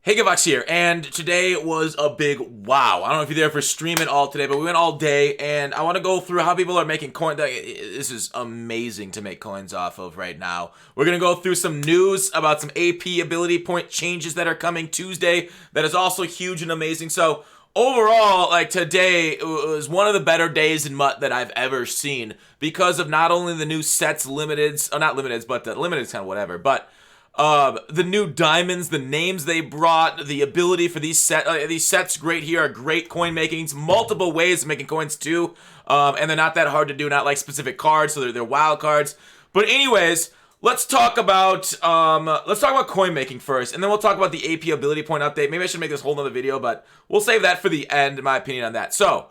Hey, Gavox here, and today was a big wow. I don't know if you're there for stream it all today, but we went all day, and I want to go through how people are making coins. This is amazing to make coins off of right now. We're going to go through some news about some AP ability point changes that are coming Tuesday that is also huge and amazing. So overall, like today was one of the better days in MUT that I've ever seen because of not only the new sets limiteds, not limiteds, but the limiteds kind of whatever, but the new diamonds, the names they brought, the ability for these sets great here are great coin makings, multiple ways of making coins too, and they're not that hard to do, not like specific cards, so they're wild cards. But anyways, let's talk about coin making first, and then we'll talk about the AP ability point update. Maybe I should make this whole nother video, but we'll save that for the end, in my opinion, on that. So,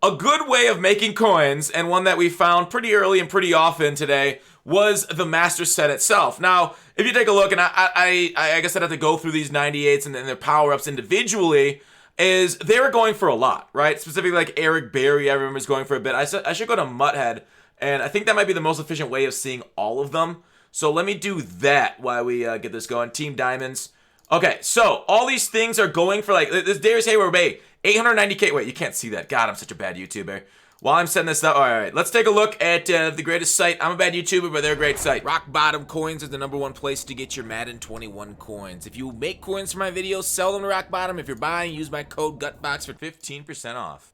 a good way of making coins, and one that we found pretty early and pretty often today, was the master set itself. Now, if you take a look, and I guess I'd have to go through these 98s and their power-ups individually, is they were going for a lot, right? Specifically like Eric Berry, I remember was going for a bit. I should go to Muthead, and I think that might be the most efficient way of seeing all of them. So let me do that while we get this going. Team Diamonds. Okay, so all these things are going for like, this Darius Hayward Bay, 890K. Wait, you can't see that. God, I'm such a bad YouTuber. While I'm setting this up, all right, let's take a look at the greatest site. I'm a bad YouTuber, but they're a great site. Rock Bottom Coins is the #1 place to get your Madden 21 coins. If you make coins for my videos, sell them to Rock Bottom. If you're buying, use my code GUTBOX for 15% off.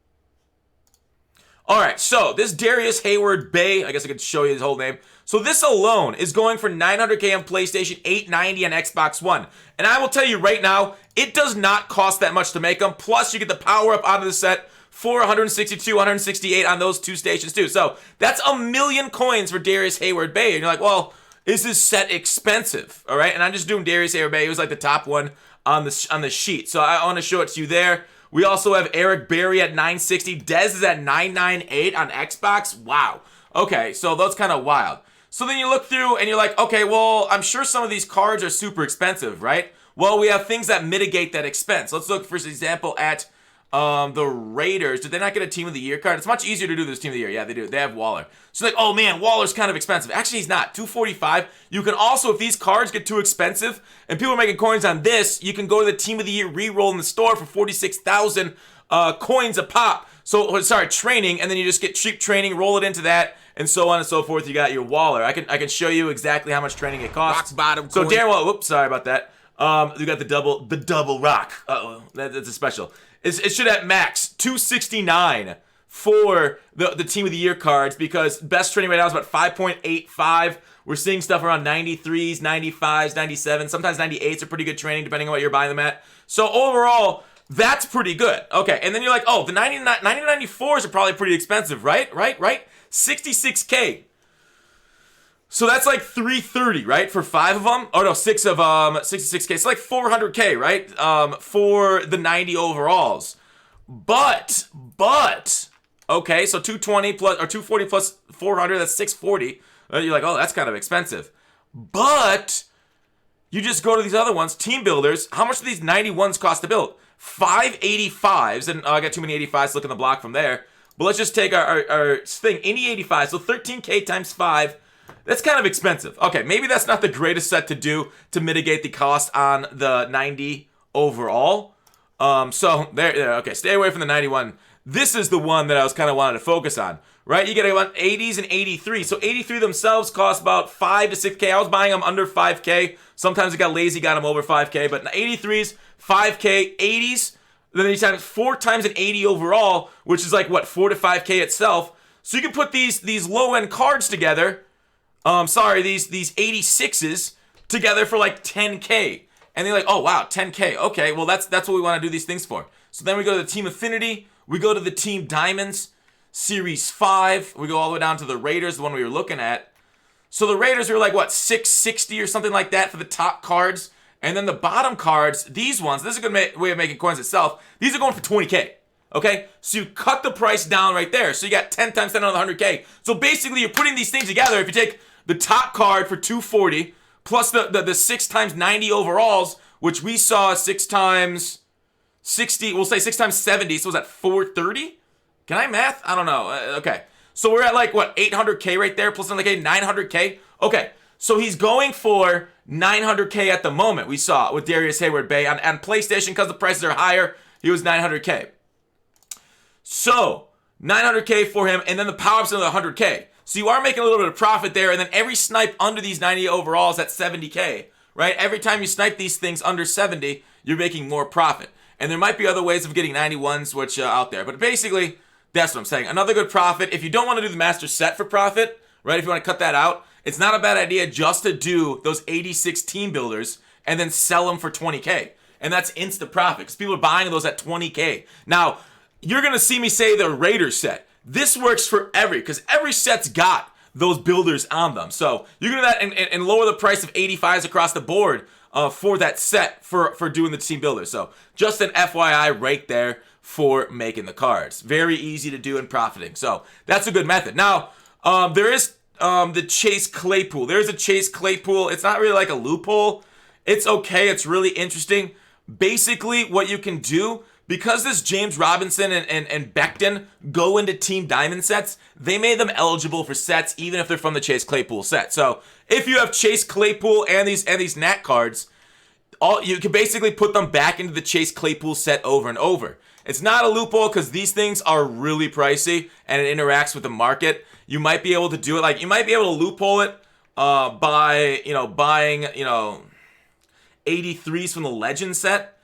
All right, so this Darius Hayward Bay, I guess I could show you his whole name. So this alone is going for 900K on PlayStation, 890 on Xbox One. And I will tell you right now, it does not cost that much to make them. Plus, you get the power-up out of the set for 162, 168 on those two stations too. So that's 1,000,000 coins for Darius Hayward Bay. And you're like, well, is this set expensive? All right, and I'm just doing Darius Hayward Bay. It was like the top one on the sheet. So I want to show it to you there. We also have Eric Berry at 960. Dez is at 998 on Xbox. Wow. Okay, so that's kind of wild. So then you look through and you're like, okay, well, I'm sure some of these cards are super expensive, right? Well, we have things that mitigate that expense. Let's look, for example, at the Raiders. Did they not get a Team of the Year card? It's much easier to do this Team of the Year. Yeah, they do. They have Waller. So like, oh man, Waller's kind of expensive. Actually, he's not. 245. You can also, if these cards get too expensive and people are making coins on this, you can go to the Team of the Year reroll in the store for 46,000 coins a pop. So, sorry, training, and then you just get cheap training, roll it into that, and so on and so forth. You got your Waller. I can show you exactly how much training it costs. Rock bottom So coin. Darren Waller, whoops, sorry about that. You got the double rock. Uh-oh, that's a special. It should at max 269 for the Team of the Year cards because best training right now is about 5.85. We're seeing stuff around 93s, 95s, 97s. Sometimes 98s are pretty good training depending on what you're buying them at. So overall, that's pretty good. Okay, and then you're like, oh, the 9094s are probably pretty expensive, right? 66K. So that's like 330, right? For 5 of them? Oh no, 6 of 66K. It's like 400K, right? For the 90 overalls. But okay, so 220 plus or 240 plus 400, that's 640. You're like, "Oh, that's kind of expensive." But you just go to these other ones, team builders. How much do these 91s cost to build? 585s, and I got too many 85s. Look in the block from there. But let's just take our thing, any 85. So 13K times 5. That's kind of expensive. Okay, maybe that's not the greatest set to do to mitigate the cost on the 90 overall. So there. Okay, stay away from the 91. This is the one that I was kind of wanting to focus on, right? You get about 80s and 83. So 83 themselves cost about 5 to 6K. I was buying them under 5K. Sometimes I got lazy, got them over 5K. But 83s, 5K, 80s. Then you times 4 times an 80 overall, which is like what, 4 to 5K itself. So you can put these low end cards together. These 86s together for like 10K. And they're like, oh wow, 10K. Okay, well that's what we want to do these things for. So then we go to the Team Affinity, we go to the Team Diamonds, Series 5, we go all the way down to the Raiders, the one we were looking at. So the Raiders are like what, 660 or something like that for the top cards. And then the bottom cards, these ones, this is a good way of making coins itself. These are going for 20K. Okay, so you cut the price down right there. So you got 10 times 10 on the 100K. So basically you're putting these things together. If you take the top card for 240 plus the 6 times 90 overalls, which we saw 6 times 60, we'll say 6 times 70, so was that 430? Can I math? I don't know. Okay, so we're at like what, 800K right there plus another K, 900K. Okay, So he's going for 900K at the moment. We saw with Darius Hayward Bay on PlayStation, because the prices are higher, he was 900K. So 900K for him, and then the power-up's another 100K. So you are making a little bit of profit there, and then every snipe under these 90 overalls at 70K, right? Every time you snipe these things under 70, you're making more profit. And there might be other ways of getting 91s, which out there. But basically, that's what I'm saying. Another good profit. If you don't want to do the master set for profit, right? If you want to cut that out, it's not a bad idea just to do those 86 team builders and then sell them for 20K. And that's instant profit because people are buying those at 20K. Now, you're going to see me say the Raiders set. This works for because every set's got those builders on them. So you can do that and lower the price of 85s across the board for that set for doing the team builders. So just an FYI right there for making the cards. Very easy to do and profiting. So that's a good method. Now, there is the Chase Claypool. There's a Chase Claypool. It's not really like a loophole. It's okay. It's really interesting. Basically, what you can do, because this James Robinson and Becton go into Team Diamond sets, they made them eligible for sets even if they're from the Chase Claypool set. So if you have Chase Claypool and these Nat cards, you can basically put them back into the Chase Claypool set over and over. It's not a loophole because these things are really pricey and it interacts with the market. You might be able to do it. Like, you might be able to loophole it by, buying, 83s from the Legend set.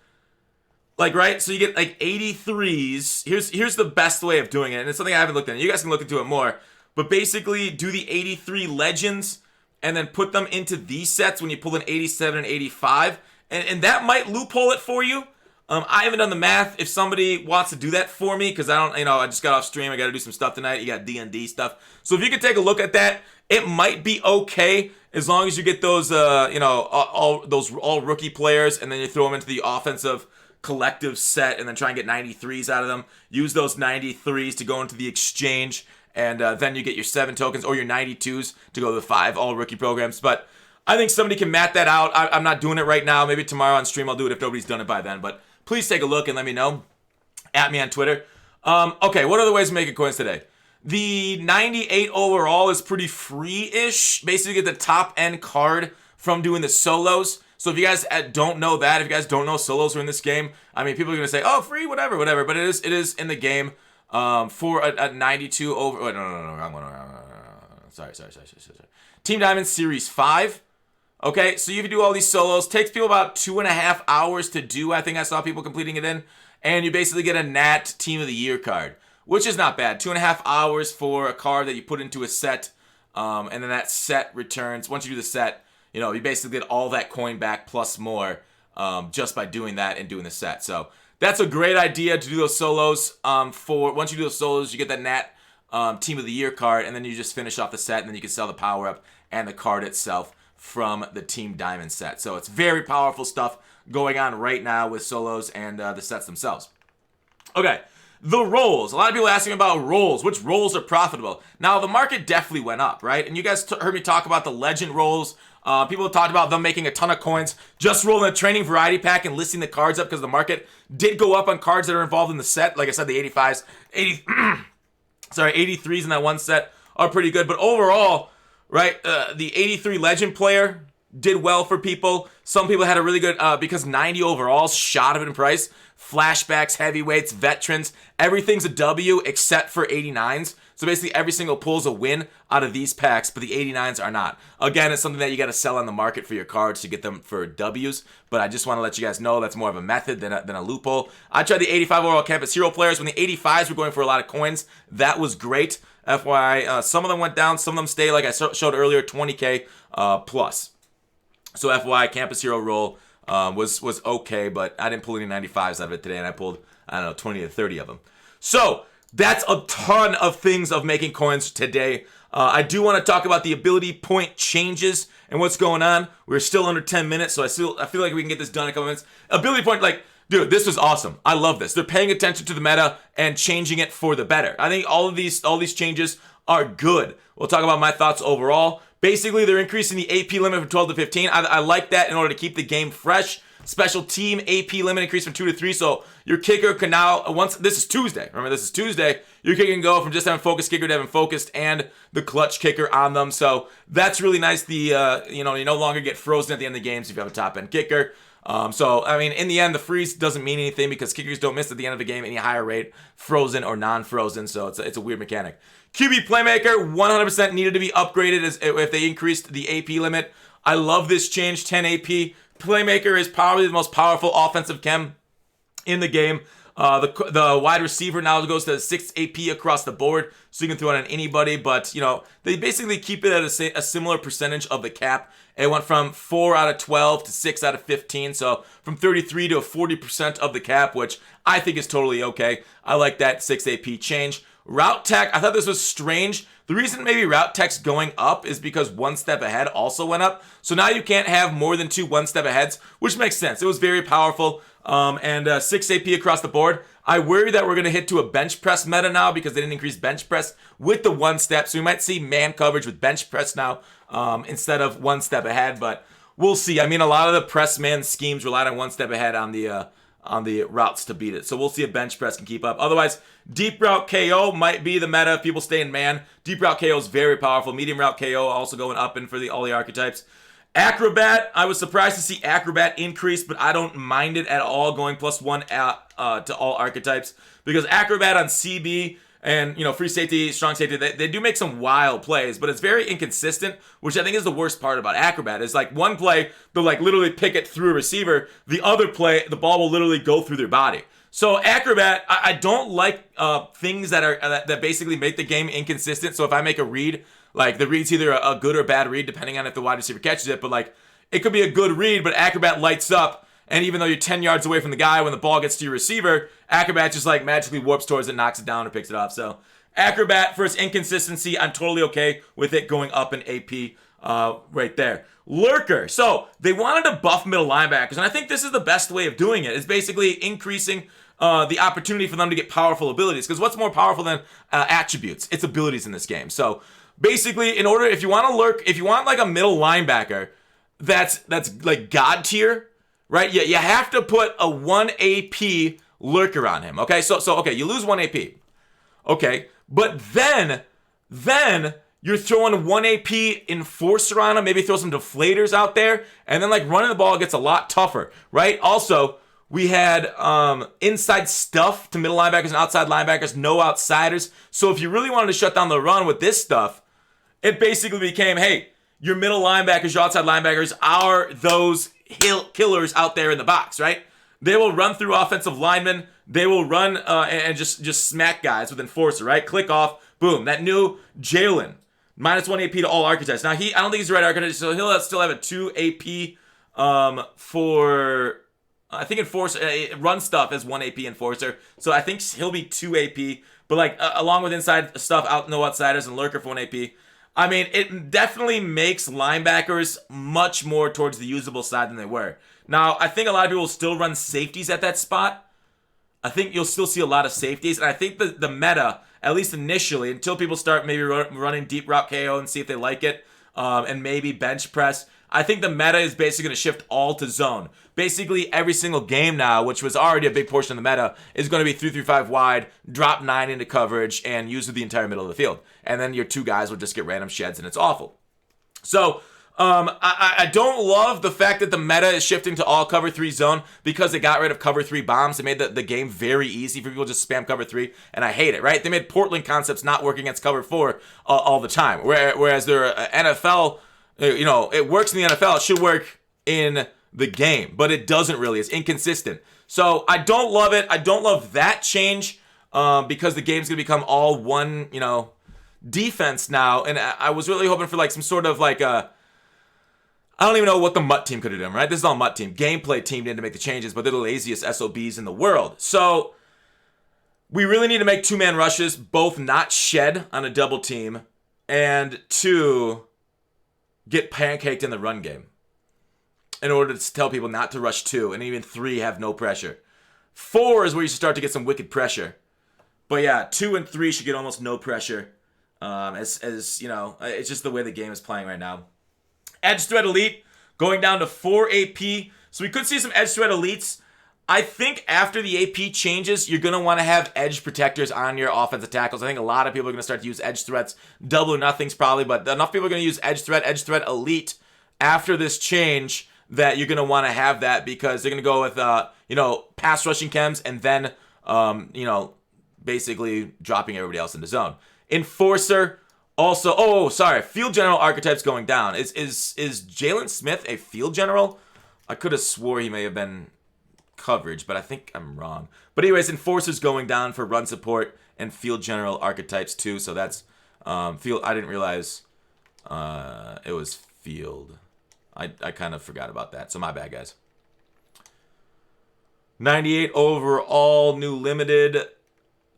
Like, right? So you get like 83s. Here's the best way of doing it. And it's something I haven't looked at. You guys can look into it more. But basically, do the 83 Legends and then put them into these sets when you pull in 87 and 85. And that might loophole it for you. I haven't done the math. If somebody wants to do that for me, because I just got off stream. I got to do some stuff tonight. You got D&D stuff. So if you could take a look at that, it might be okay as long as you get those, all rookie players, and then you throw them into the offensive collective set, and then try and get 93s out of them. Use those 93s to go into the exchange, and then you get your 7 tokens or your 92s to go to the 5 all rookie programs. But I think somebody can mat that out. I'm not doing it right now. Maybe tomorrow on stream I'll do it if nobody's done it by then. But please take a look and let me know. At me on Twitter. Okay, what other ways of making coins today? The 98 overall is pretty free-ish. Basically, you get the top-end card from doing the solos. So if you guys don't know that, if you guys don't know solos are in this game, I mean, people are going to say, oh, free, whatever. But it is in the game for a 92 over... Oh, no, wrong one. Sorry. Team Diamond Series 5. Okay, so you can do all these solos. Takes people about 2.5 hours to do. I think I saw people completing it in. And you basically get a Nat Team of the Year card, which is not bad. 2.5 hours for a card that you put into a set. And then that set returns. Once you do the set, you basically get all that coin back plus more just by doing that and doing the set. So that's a great idea to do those solos. Once you do those solos, you get that Nat Team of the Year card, and then you just finish off the set, and then you can sell the power-up and the card itself from the Team Diamond set. So it's very powerful stuff going on right now with solos and the sets themselves. Okay, the rolls. A lot of people asking about rolls. Which rolls are profitable? Now, the market definitely went up, right? And you guys heard me talk about the Legend rolls. People have talked about them making a ton of coins, just rolling a training variety pack and listing the cards up because the market did go up on cards that are involved in the set. Like I said, the 85s, 83s in that one set are pretty good. But overall, right, the 83 Legend player did well for people. Some people had a really good, because 90 overalls shot up in price. Flashbacks, heavyweights, veterans, everything's a W except for 89s. So basically every single pull is a win out of these packs, but the 89s are not. Again, it's something that you got to sell on the market for your cards to get them for Ws, but I just want to let you guys know that's more of a method than a loophole. I tried the 85 overall Campus Hero players. When the 85s were going for a lot of coins, that was great. FYI, some of them went down, some of them stayed, like I showed earlier, 20K plus. So FYI, Campus Hero roll was okay, but I didn't pull any 95s out of it today, and I pulled, 20 to 30 of them. So that's a ton of things of making coins today. I do want to talk about the ability point changes and what's going on. We're still under 10 minutes, so I feel like we can get this done in a couple minutes. Ability point, dude, this was awesome. I love this. They're paying attention to the meta and changing it for the better. I think all these changes are good. We'll talk about my thoughts overall. Basically, they're increasing the AP limit from 12 to 15. I like that in order to keep the game fresh. special team AP limit increased from 2 to 3. So your kicker can now, once this is Tuesday, remember this is Tuesday, your kicker can go from just having focused kicker to having focused and the clutch kicker on them. So that's really nice. The you no longer get frozen at the end of the games if you have a top end kicker. So, I mean, in the end, the freeze doesn't mean anything because kickers don't miss at the end of the game any higher rate, frozen or non-frozen. So it's a weird mechanic. QB playmaker 100% needed to be upgraded if they increased the AP limit. I love this change, 10 AP. Playmaker is probably the most powerful offensive chem in the game. The wide receiver now goes to 6 AP across the board, so you can throw it on anybody. But they basically keep it at a similar percentage of the cap. It went from 4 out of 12 to 6 out of 15, so from 33 to 40% of the cap, which I think is totally okay. I like that 6 AP change. Route tech, I thought this was strange. The reason maybe route tech's going up is because one step ahead also went up. So now you can't have more than 2 one step aheads, which makes sense. It was very powerful. And 6 AP across the board. I worry that we're going to hit to a bench press meta now because they didn't increase bench press with the 1 step. So we might see man coverage with bench press now instead of 1 step ahead. But we'll see. I mean, a lot of the press man schemes relied on 1 step ahead on the routes to beat it. So we'll see if bench press can keep up. Otherwise, deep route KO might be the meta if people stay in man. Deep route KO is very powerful. Medium route KO also going up and for all the archetypes. Acrobat, I was surprised to see Acrobat increase, but I don't mind it at all going +1 to all archetypes because Acrobat on CB and free safety, strong safety, they do make some wild plays, but it's very inconsistent, which I think is the worst part about Acrobat. Is like one play they'll literally pick it through a receiver, the other play the ball will literally go through their body. So Acrobat, I don't like things that basically make the game inconsistent. So if I make a read, the read's either a good or bad read, depending on if the wide receiver catches it. But it could be a good read, but Acrobat lights up, and even though you're 10 yards away from the guy when the ball gets to your receiver, Acrobat just magically warps towards it, knocks it down, or picks it off. So Acrobat, for its inconsistency, I'm totally okay with it going up in AP right there. Lurker. So they wanted to buff middle linebackers, and I think this is the best way of doing it. It's basically increasing the opportunity for them to get powerful abilities. Because what's more powerful than attributes? It's abilities in this game. So basically, if you want to lurk, if you want a middle linebacker that's god tier, right? You have to put a 1 AP lurker on him. Okay, so okay, you lose 1 AP. Okay, but then you're throwing 1 AP enforcer on him, maybe throw some deflators out there, and then running the ball gets a lot tougher, right? Also, we had inside stuff to middle linebackers and outside linebackers, no outsiders. So if you really wanted to shut down the run with this stuff, it basically became, hey, your middle linebackers, your outside linebackers are those killers out there in the box, right? They will run through offensive linemen. They will run and just smack guys with enforcer, right? Click off, boom. That new Jalen, -1 AP to all archetypes. Now I don't think he's the right archetype, so he'll still have a 2 AP for, I think enforcer, run stuff as 1 AP enforcer. So I think he'll be 2 AP, but along with inside stuff, no outsiders and lurker for 1 AP. I mean, it definitely makes linebackers much more towards the usable side than they were. Now, I think a lot of people will still run safeties at that spot. I think you'll still see a lot of safeties. And I think the meta, at least initially, until people start maybe running deep route KO and see if they like it, and maybe bench press, I think the meta is basically going to shift all to zone. Basically, every single game now, which was already a big portion of the meta, is going to be 3-5 wide, drop 9 into coverage, and use the entire middle of the field. And then your 2 guys will just get random sheds, and it's awful. So, I don't love the fact that the meta is shifting to all cover 3 zone because they got rid of cover 3 bombs. They made the game very easy for people to just spam cover 3, and I hate it, right? They made Portland concepts not work against cover 4 all the time, whereas their NFL, it works in the NFL. It should work in the game, but it doesn't really. It's inconsistent. So I don't love it. I don't love that change because the game's going to become all one, defense now. And I was really hoping for some sort of I don't even know what the Mutt team could have done, right? This is all Mutt team. Gameplay team didn't make the changes, but they're the laziest SOBs in the world. So we really need to make 2-man rushes, both not shed on a double team, and 2, get pancaked in the run game in order to tell people not to rush 2, and even 3 have no pressure. 4 is where you should start to get some wicked pressure. But yeah, 2 and 3 should get almost no pressure. As it's just the way the game is playing right now. Edge Threat Elite going down to 4 AP. So we could see some edge threat elites. I think after the AP changes, you're going to want to have edge protectors on your offensive tackles. I think a lot of people are going to start to use edge threats. Double or nothings probably, but enough people are going to use edge threat elite after this change that you're going to want to have that because they're going to go with, pass rushing chems and then, basically dropping everybody else in the zone. Enforcer also, field general archetype's going down. Is Jalen Smith a field general? I could have swore he may have been coverage, but I think I'm wrong. But anyways, Enforcer's going down for run support and field general archetypes too. So that's field. I didn't realize it was field. I kind of forgot about that. So my bad, guys. 98 overall, new limited,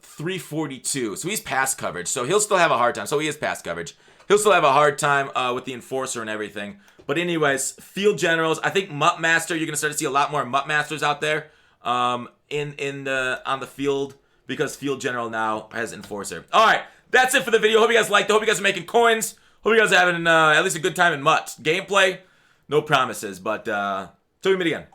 342. So he's pass coverage. So he'll still have a hard time. So he is pass coverage. He'll still have a hard time with the Enforcer and everything. But anyways, field generals. I think Mutt Master. You're gonna start to see a lot more Mutt Masters out there on the field because field general now has Enforcer. All right, that's it for the video. Hope you guys liked it. Hope you guys are making coins. Hope you guys are having at least a good time in Mutt gameplay. No promises, but till we meet again.